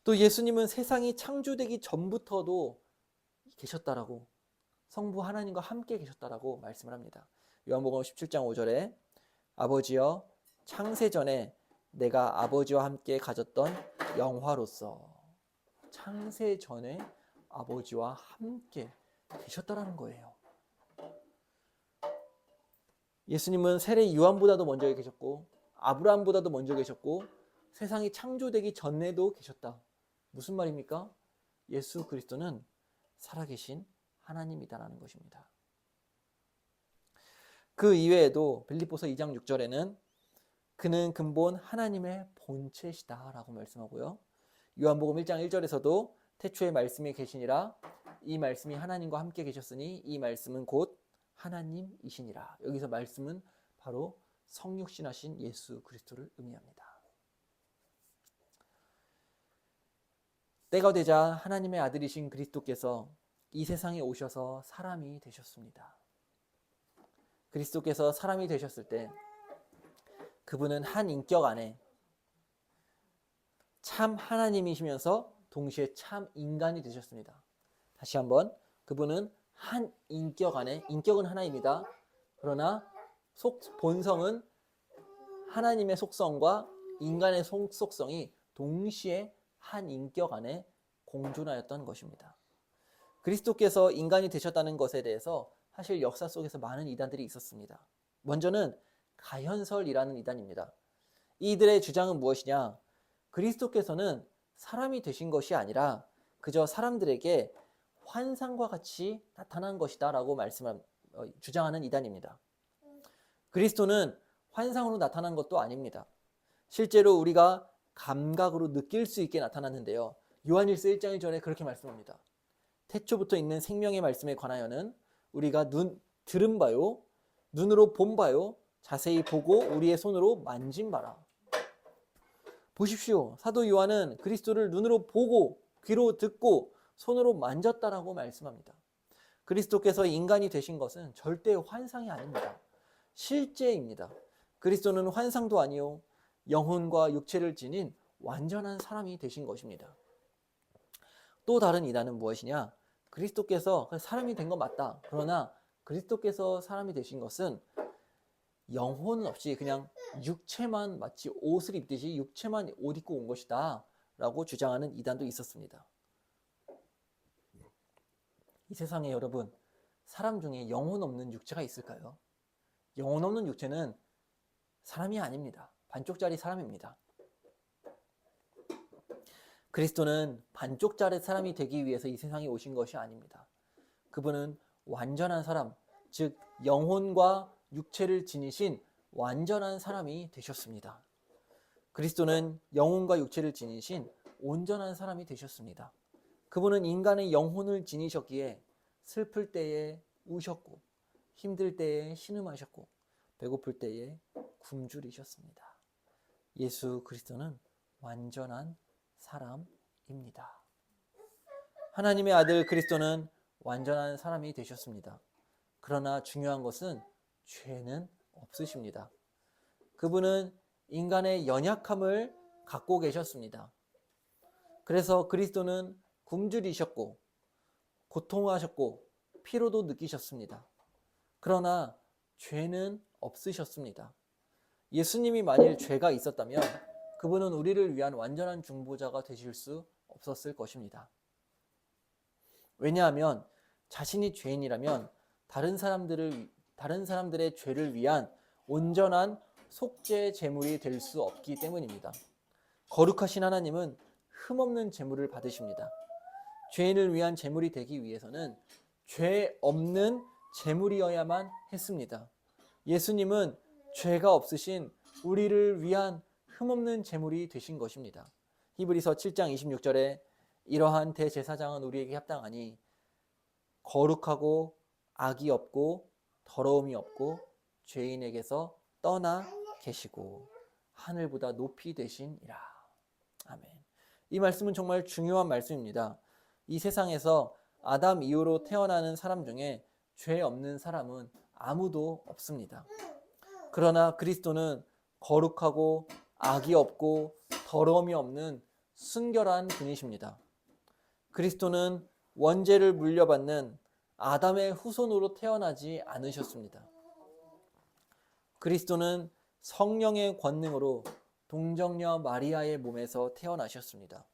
또 예수님은 세상이 창조되기 전부터도 계셨다라고 성부 하나님과 함께 계셨다라고 말씀을 합니다. 요한복음 17장 5절에 아버지여 창세 전에 내가 아버지와 함께 가졌던 영화로서 창세 전에 아버지와 함께 계셨다라는 거예요. 예수님은 세례 요한보다도 먼저 계셨고 아브라함보다도 먼저 계셨고 세상이 창조되기 전에도 계셨다. 무슨 말입니까? 예수 그리스도는 살아계신 하나님이다라는 것입니다. 그 이외에도 빌립보서 2장 6절에는 그는 근본 하나님의 본체시다 라고 말씀하고요. 요한복음 1장 1절에서도 태초에 말씀이 계시니라 이 말씀이 하나님과 함께 계셨으니 이 말씀은 곧 하나님이시니라. 여기서 말씀은 바로 성육신하신 예수 그리스도를 의미합니다. 때가 되자 하나님의 아들이신 그리스도께서 이 세상에 오셔서 사람이 되셨습니다. 그리스도께서 사람이 되셨을 때 그분은 한 인격 안에 참 하나님이시면서 동시에 참 인간이 되셨습니다. 다시 한번, 그분은 한 인격 안에, 인격은 하나입니다. 그러나 본성은 하나님의 속성과 인간의 속성이 동시에 한 인격 안에 공존하였던 것입니다. 그리스도께서 인간이 되셨다는 것에 대해서 사실 역사 속에서 많은 이단들이 있었습니다. 먼저는 가현설이라는 이단입니다. 이들의 주장은 무엇이냐? 그리스도께서는 사람이 되신 것이 아니라 그저 사람들에게 환상과 같이 나타난 것이다 라고 주장하는 이단입니다. 그리스도는 환상으로 나타난 것도 아닙니다. 실제로 우리가 감각으로 느낄 수 있게 나타났는데요. 요한일서 1장 1절에 그렇게 말씀합니다. 태초부터 있는 생명의 말씀에 관하여는 우리가 들은 바요, 눈으로 본 바요, 자세히 보고 우리의 손으로 만진 바라. 보십시오. 사도 요한은 그리스도를 눈으로 보고 귀로 듣고 손으로 만졌다라고 말씀합니다. 그리스도께서 인간이 되신 것은 절대 환상이 아닙니다. 실제입니다. 그리스도는 환상도 아니요 영혼과 육체를 지닌 완전한 사람이 되신 것입니다. 또 다른 이단은 무엇이냐? 그리스도께서 사람이 된 건 맞다. 그러나 그리스도께서 사람이 되신 것은 영혼은 없이 그냥 육체만 마치 옷을 입듯이 육체만 옷 입고 온 것이다 라고 주장하는 이단도 있었습니다. 이 세상에 여러분, 사람 중에 영혼 없는 육체가 있을까요? 영혼 없는 육체는 사람이 아닙니다. 반쪽짜리 사람입니다. 그리스도는 반쪽짜리 사람이 되기 위해서 이 세상에 오신 것이 아닙니다. 그분은 완전한 사람, 즉 영혼과 육체를 지니신 완전한 사람이 되셨습니다. 그리스도는 영혼과 육체를 지니신 온전한 사람이 되셨습니다. 그분은 인간의 영혼을 지니셨기에 슬플 때에 우셨고 힘들 때에 신음하셨고 배고플 때에 굶주리셨습니다. 예수 그리스도는 완전한 사람입니다. 하나님의 아들 그리스도는 완전한 사람이 되셨습니다. 그러나 중요한 것은 죄는 없으십니다. 그분은 인간의 연약함을 갖고 계셨습니다. 그래서 그리스도는 굶주리셨고 고통하셨고 피로도 느끼셨습니다. 그러나 죄는 없으셨습니다. 예수님이 만일 죄가 있었다면 그분은 우리를 위한 완전한 중보자가 되실 수 없었을 것입니다. 왜냐하면 자신이 죄인이라면 다른 사람들의 죄를 위한 온전한 속죄 제물이 될 수 없기 때문입니다. 거룩하신 하나님은 흠없는 제물을 받으십니다. 죄인을 위한 제물이 되기 위해서는 죄 없는 제물이어야만 했습니다. 예수님은 죄가 없으신 우리를 위한 흠없는 제물이 되신 것입니다. 히브리서 7장 26절에 이러한 대제사장은 우리에게 합당하니 거룩하고 악이 없고 더러움이 없고 죄인에게서 떠나 계시고 하늘보다 높이 되시니라. 아멘. 이 말씀은 정말 중요한 말씀입니다. 이 세상에서 아담 이후로 태어나는 사람 중에 죄 없는 사람은 아무도 없습니다. 그러나 그리스도는 거룩하고 악이 없고 더러움이 없는 순결한 분이십니다. 그리스도는 원죄를 물려받는 아담의 후손으로 태어나지 않으셨습니다. 그리스도는 성령의 권능으로 동정녀 마리아의 몸에서 태어나셨습니다.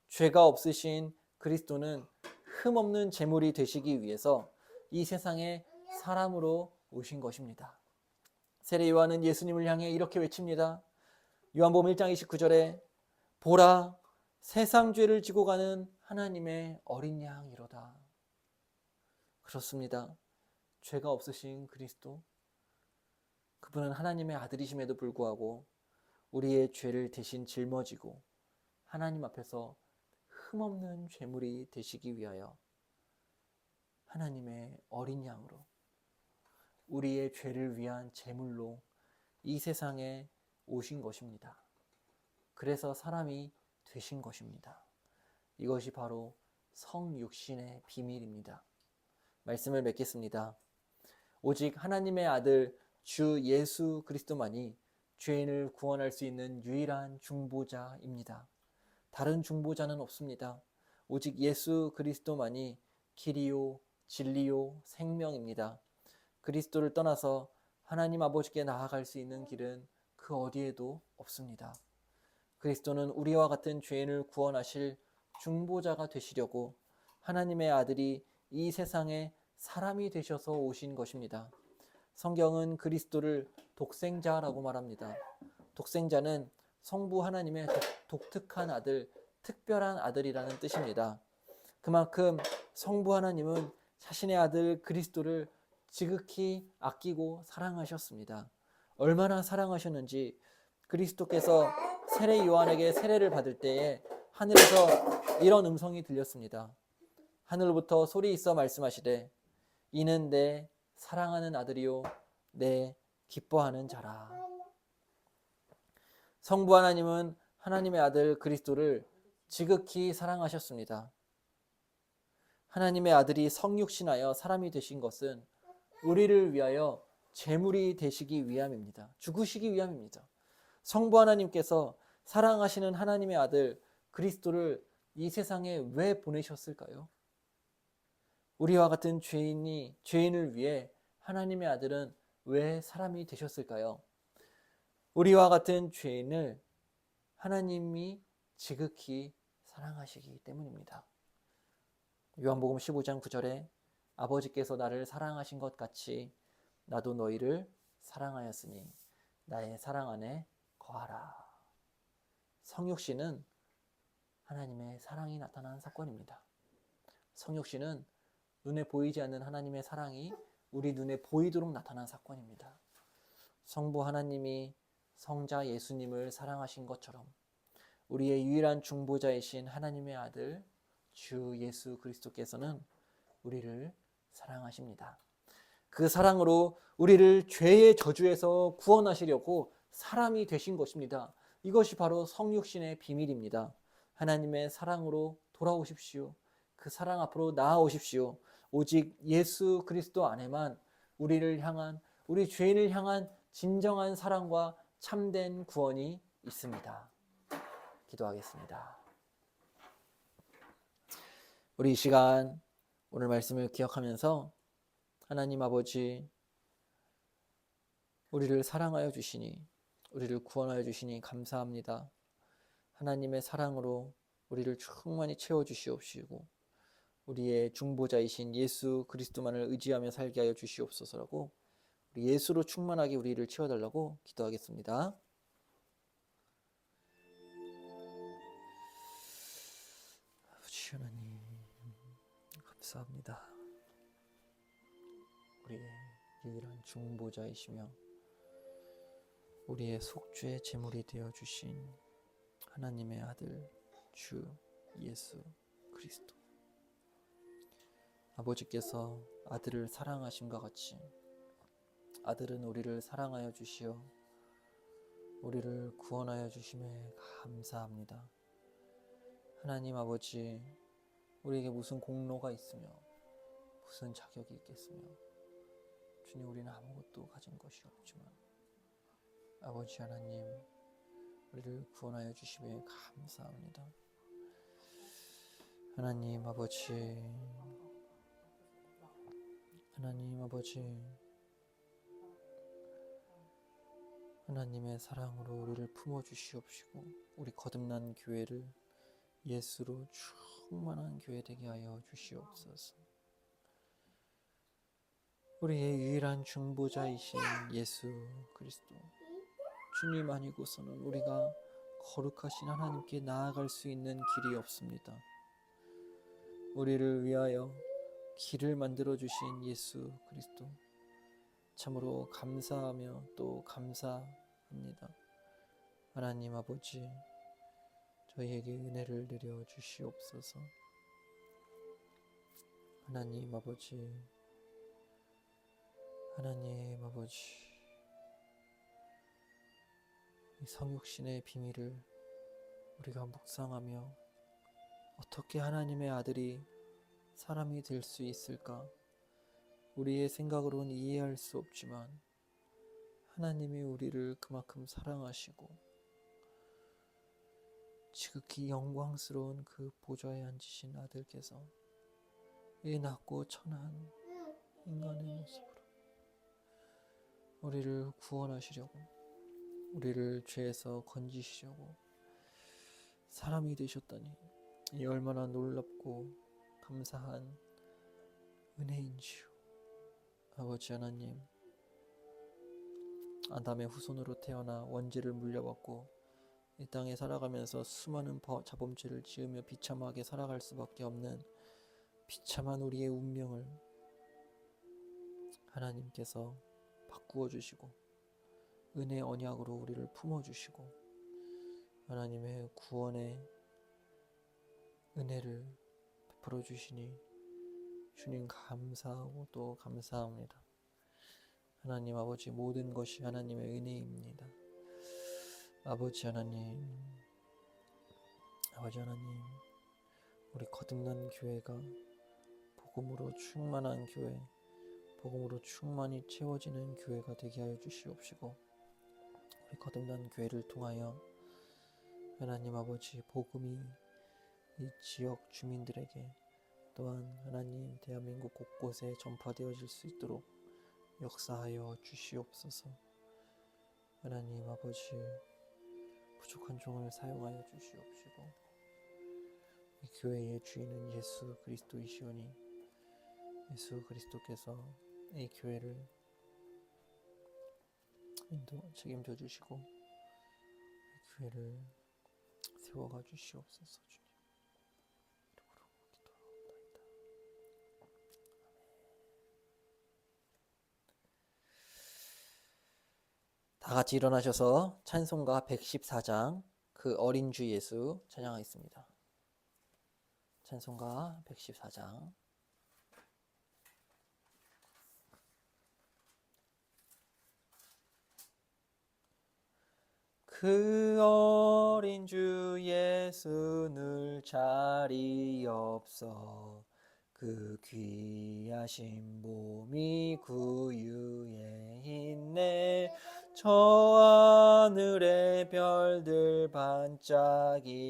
죄가 없으신 그리스도는 흠없는 제물이 되시기 위해서 이 세상에 사람으로 오신 것입니다. 세례 요한은 예수님을 향해 이렇게 외칩니다. 요한복음 1장 29절에 보라, 세상 죄를 지고 가는 하나님의 어린 양이로다. 그렇습니다. 죄가 없으신 그리스도, 그분은 하나님의 아들이심에도 불구하고 우리의 죄를 대신 짊어지고 하나님 앞에서 흠없는 죄물이 되시기 위하여 하나님의 어린 양으로 우리의 죄를 위한 제물로 이 세상에 오신 것입니다. 그래서 사람이 되신 것입니다. 이것이 바로 성육신의 비밀입니다. 말씀을 맺겠습니다. 오직 하나님의 아들 주 예수 그리스도만이 죄인을 구원할 수 있는 유일한 중보자입니다. 다른 중보자는 없습니다. 오직 예수 그리스도만이 길이요, 진리요, 생명입니다. 그리스도를 떠나서 하나님 아버지께 나아갈 수 있는 길은 그 어디에도 없습니다. 그리스도는 우리와 같은 죄인을 구원하실 중보자가 되시려고 하나님의 아들이 이 세상에 사람이 되셔서 오신 것입니다. 성경은 그리스도를 독생자라고 말합니다. 독생자는 성부 하나님의 독특한 아들, 특별한 아들이라는 뜻입니다. 그만큼 성부 하나님은 자신의 아들 그리스도를 지극히 아끼고 사랑하셨습니다. 얼마나 사랑하셨는지 그리스도께서 세례 요한에게 세례를 받을 때에 하늘에서 이런 음성이 들렸습니다. 하늘로부터 소리 있어 말씀하시되 이는 내 사랑하는 아들이요 내 기뻐하는 자라. 성부 하나님은 하나님의 아들 그리스도를 지극히 사랑하셨습니다. 하나님의 아들이 성육신하여 사람이 되신 것은 우리를 위하여 제물이 되시기 위함입니다. 죽으시기 위함입니다. 성부 하나님께서 사랑하시는 하나님의 아들 그리스도를 이 세상에 왜 보내셨을까요? 우리와 같은 죄인을 위해 하나님의 아들은 왜 사람이 되셨을까요? 우리와 같은 죄인을 하나님이 지극히 사랑하시기 때문입니다. 요한복음 15장 9절에 아버지께서 나를 사랑하신 것 같이 나도 너희를 사랑하였으니 나의 사랑 안에 거하라. 성육신은 하나님의 사랑이 나타난 사건입니다. 성육신은 눈에 보이지 않는 하나님의 사랑이 우리 눈에 보이도록 나타난 사건입니다. 성부 하나님이 성자 예수님을 사랑하신 것처럼 우리의 유일한 중보자이신 하나님의 아들 주 예수 그리스도께서는 우리를 사랑하십니다. 그 사랑으로 우리를 죄의 저주에서 구원하시려고 사람이 되신 것입니다. 이것이 바로 성육신의 비밀입니다. 하나님의 사랑으로 돌아오십시오. 그 사랑 앞으로 나아오십시오. 오직 예수 그리스도 안에만 우리 죄인을 향한 진정한 사랑과 참된 구원이 있습니다. 기도하겠습니다. 우리 이 시간 오늘 말씀을 기억하면서 하나님 아버지 우리를 사랑하여 주시니 우리를 구원하여 주시니 감사합니다. 하나님의 사랑으로 우리를 충만히 채워주시옵시고 우리의 중보자이신 예수 그리스도만을 의지하며 살게 하여 주시옵소서라고 우리 예수로 충만하게 우리를 채워달라고 기도하겠습니다. 아버지 하나님 감사합니다. 우리의 유일한 중보자이시며 우리의 속죄의 제물이 되어주신 하나님의 아들 주 예수 그리스도 아버지께서 아들을 사랑하심과 같이 아들은 우리를 사랑하여 주시어 우리를 구원하여 주심에 감사합니다. 하나님 아버지 우리에게 무슨 공로가 있으며 무슨 자격이 있겠으며 주님 우리는 아무것도 가진 것이 없지만 아버지 하나님 우리를 구원하여 주심에 감사합니다. 하나님 아버지 하나님의 사랑으로 우리를 품어주시옵시고 우리 거듭난 교회를 예수로 충만한 교회 되게 하여 주시옵소서. 우리의 유일한 중보자이신 예수 그리스도, 주님 아니고서는 우리가 거룩하신 하나님께 나아갈 수 있는 길이 없습니다. 우리를 위하여 길을 만들어 주신 예수 그리스도, 참으로 감사하며 또 감사합니다. 하나님 아버지, 저희에게 은혜를 내려 주시옵소서. 하나님 아버지, 하나님 아버지, 이 성육신의 비밀을 우리가 묵상하며 어떻게 하나님의 아들이 사람이 될 수 있을까? 우리의 생각으로는 이해할 수 없지만 하나님이 우리를 그만큼 사랑하시고 지극히 영광스러운 그 보좌에 앉으신 아들께서 이 낮고 천한 인간의 모습으로 우리를 구원하시려고, 우리를 죄에서 건지시려고 사람이 되셨다니, 이 얼마나 놀랍고 감사한 은혜인지요. 아버지 하나님, 아담의 후손으로 태어나 원죄를 물려받고 이 땅에 살아가면서 수많은 자범죄를 지으며 비참하게 살아갈 수밖에 없는 비참한 우리의 운명을 하나님께서 바꾸어 주시고 은혜 언약으로 우리를 품어 주시고 하나님의 구원의 은혜를 베풀어 주시니 주님 감사하고 또 감사합니다. 하나님 아버지, 모든 것이 하나님의 은혜입니다. 아버지 하나님, 아버지 하나님, 우리 거듭난 교회가 복음으로 충만한 교회, 복음으로 충만히 채워지는 교회가 되게 하여 주시옵시고 우리 거듭난 교회를 통하여 하나님 아버지, 복음이 이 지역 주민들에게 또한 하나님 대한민국 곳곳에 전파되어질 수 있도록 역사하여 주시옵소서. 하나님 아버지, 부족한 종을 사용하여 주시옵시고 이 교회의 주인은 예수 그리스도이시오니 예수 그리스도께서 이 교회를 책임져 주시고 이 교회를 세워가 주시옵소서. 주님 이름으로 기도하옵나이다. 다 같이 일어나셔서 찬송가 114장 그 어린 주 예수 찬양하겠습니다. 찬송가 114장. 그 어린 주 예수 늘 자리 없어 그 귀하신 몸이 구유에 있네. 저 하늘의 별들 반짝이는데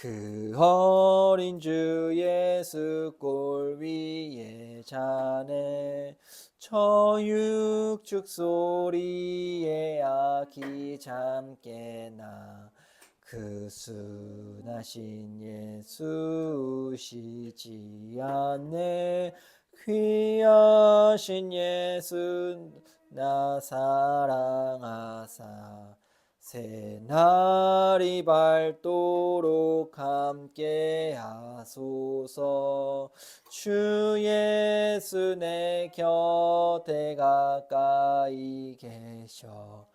그 어린 주 예수 골 위에 자네. 저 육축 소리에 아기 잠 깨나 그 순하신 예수 우시지 않네. 귀하신 예수 나 사랑하사 새날이 밝도록 함께 하소서. 주 예수 내 곁에 가까이 계셔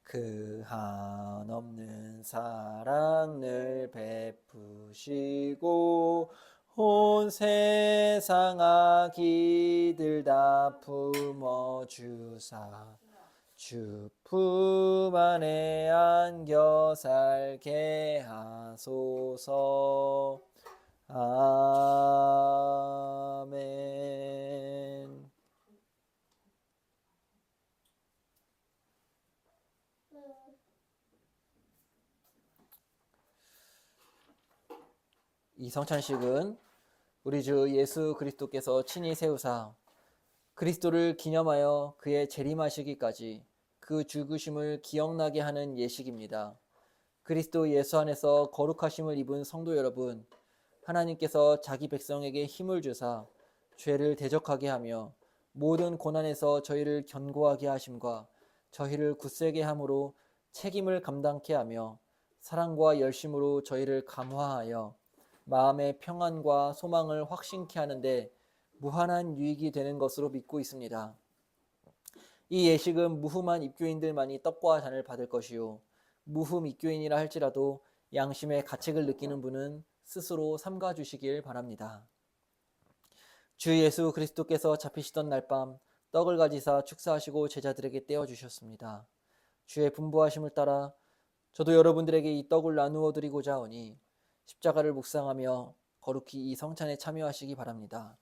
그 한없는 사랑 늘 베푸시고 온 세상 악기들 다 품어주사 주 품 안에 안겨 살게 하소서. 아멘. 이 성찬식은 우리 주 예수 그리스도께서 친히 세우사 그리스도를 기념하여 그의 재림하시기까지 그 죽으심을 기억나게 하는 예식입니다. 그리스도 예수 안에서 거룩하심을 입은 성도 여러분, 하나님께서 자기 백성에게 힘을 주사 죄를 대적하게 하며 모든 고난에서 저희를 견고하게 하심과 저희를 굳세게 함으로 책임을 감당케 하며 사랑과 열심으로 저희를 감화하여 마음의 평안과 소망을 확신케 하는데 무한한 유익이 되는 것으로 믿고 있습니다. 이 예식은 무흠한 입교인들만이 떡과 잔을 받을 것이요 무흠 입교인이라 할지라도 양심의 가책을 느끼는 분은 스스로 삼가 주시길 바랍니다. 주 예수 그리스도께서 잡히시던 날 밤 떡을 가지사 축사하시고 제자들에게 떼어 주셨습니다. 주의 분부하심을 따라 저도 여러분들에게 이 떡을 나누어 드리고자 하오니 십자가를 묵상하며 거룩히 이 성찬에 참여하시기 바랍니다.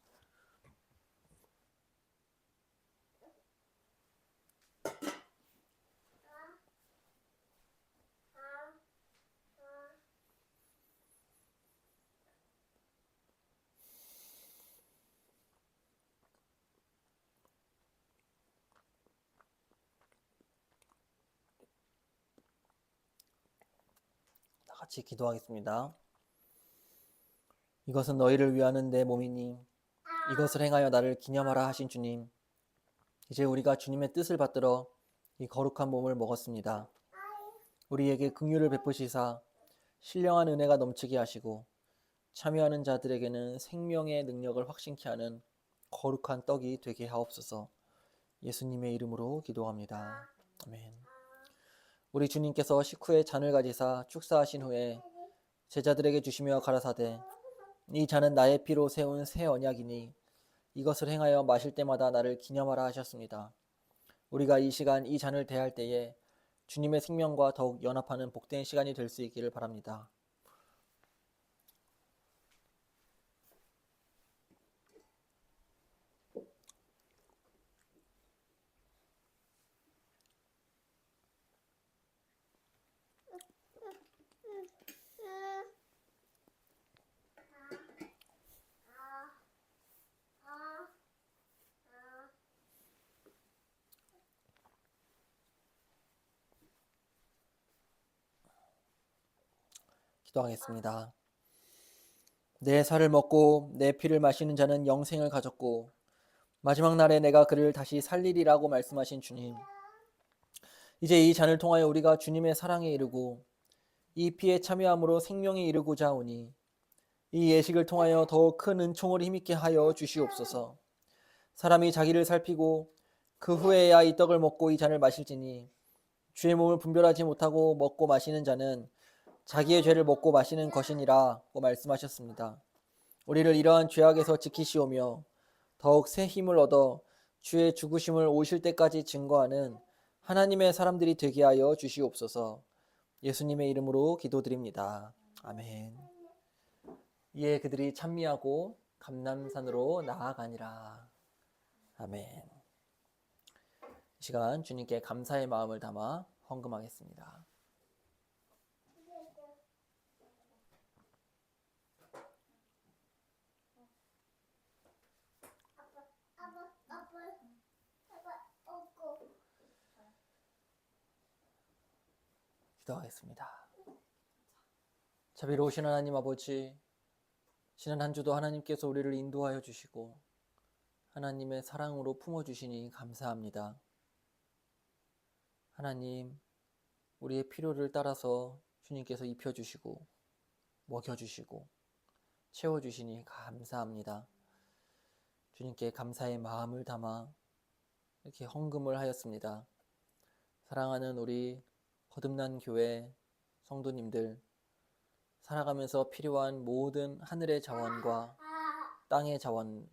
다 같이 기도하겠습니다. 이것은 너희를 위하는 내 몸이니 이것을 행하여 나를 기념하라 하신 주님, 이제 우리가 주님의 뜻을 받들어 이 거룩한 몸을 먹었습니다. 우리에게 긍휼을 베푸시사 신령한 은혜가 넘치게 하시고 참여하는 자들에게는 생명의 능력을 확신케 하는 거룩한 떡이 되게 하옵소서. 예수님의 이름으로 기도합니다. 아멘. 우리 주님께서 식후에 잔을 가지사 축사하신 후에 제자들에게 주시며 가라사대 이 잔은 나의 피로 세운 새 언약이니 이것을 행하여 마실 때마다 나를 기념하라 하셨습니다. 우리가 이 시간 이 잔을 대할 때에 주님의 생명과 더욱 연합하는 복된 시간이 될 수 있기를 바랍니다. 기도하겠습니다. 내 살을 먹고 내 피를 마시는 자는 영생을 가졌고 마지막 날에 내가 그를 다시 살리리라고 말씀하신 주님, 이제 이 잔을 통하여 우리가 주님의 사랑에 이르고 이 피에 참여함으로 생명에 이르고자 하오니 이 예식을 통하여 더욱 큰 은총을 힘있게 하여 주시옵소서. 사람이 자기를 살피고 그 후에야 이 떡을 먹고 이 잔을 마실지니 주의 몸을 분별하지 못하고 먹고 마시는 자는 자기의 죄를 먹고 마시는 것이니라고 말씀하셨습니다. 우리를 이러한 죄악에서 지키시오며 더욱 새 힘을 얻어 주의 죽으심을 오실 때까지 증거하는 하나님의 사람들이 되게 하여 주시옵소서. 예수님의 이름으로 기도드립니다. 아멘. 이에 그들이 찬미하고 감람산으로 나아가니라. 아멘. 이 시간 주님께 감사의 마음을 담아 헌금하겠습니다. 기도하겠습니다. 자비로우신 하나님 아버지, 지난 한 주도 하나님께서 우리를 인도하여 주시고 하나님의 사랑으로 품어주시니 감사합니다. 하나님, 우리의 필요를 따라서 주님께서 입혀주시고 먹여주시고 채워주시니 감사합니다. 주님께 감사의 마음을 담아 이렇게 헌금을 하였습니다. 사랑하는 우리 거듭난 교회 성도님들, 살아가면서 필요한 모든 하늘의 자원과 땅의 자원,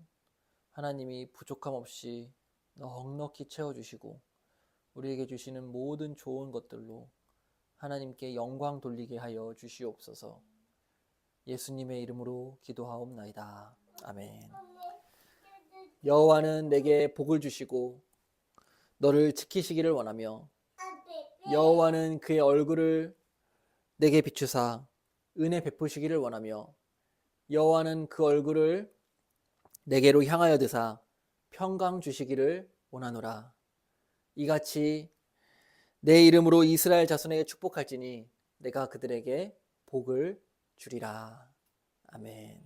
하나님이 부족함 없이 넉넉히 채워주시고 우리에게 주시는 모든 좋은 것들로 하나님께 영광 돌리게 하여 주시옵소서. 예수님의 이름으로 기도하옵나이다. 아멘. 여호와는 내게 복을 주시고 너를 지키시기를 원하며 여호와는 그의 얼굴을 내게 비추사 은혜 베푸시기를 원하며 여호와는 그 얼굴을 내게로 향하여 드사 평강 주시기를 원하노라. 이같이 내 이름으로 이스라엘 자손에게 축복할지니 내가 그들에게 복을 주리라. 아멘.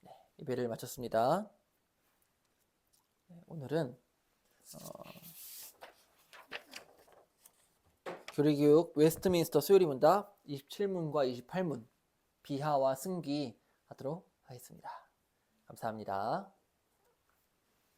네, 예배를 마쳤습니다. 오늘은 교리교육 웨스트민스터 수요리 문답 27문과 28문 비하와 승기 하도록 하겠습니다. 감사합니다.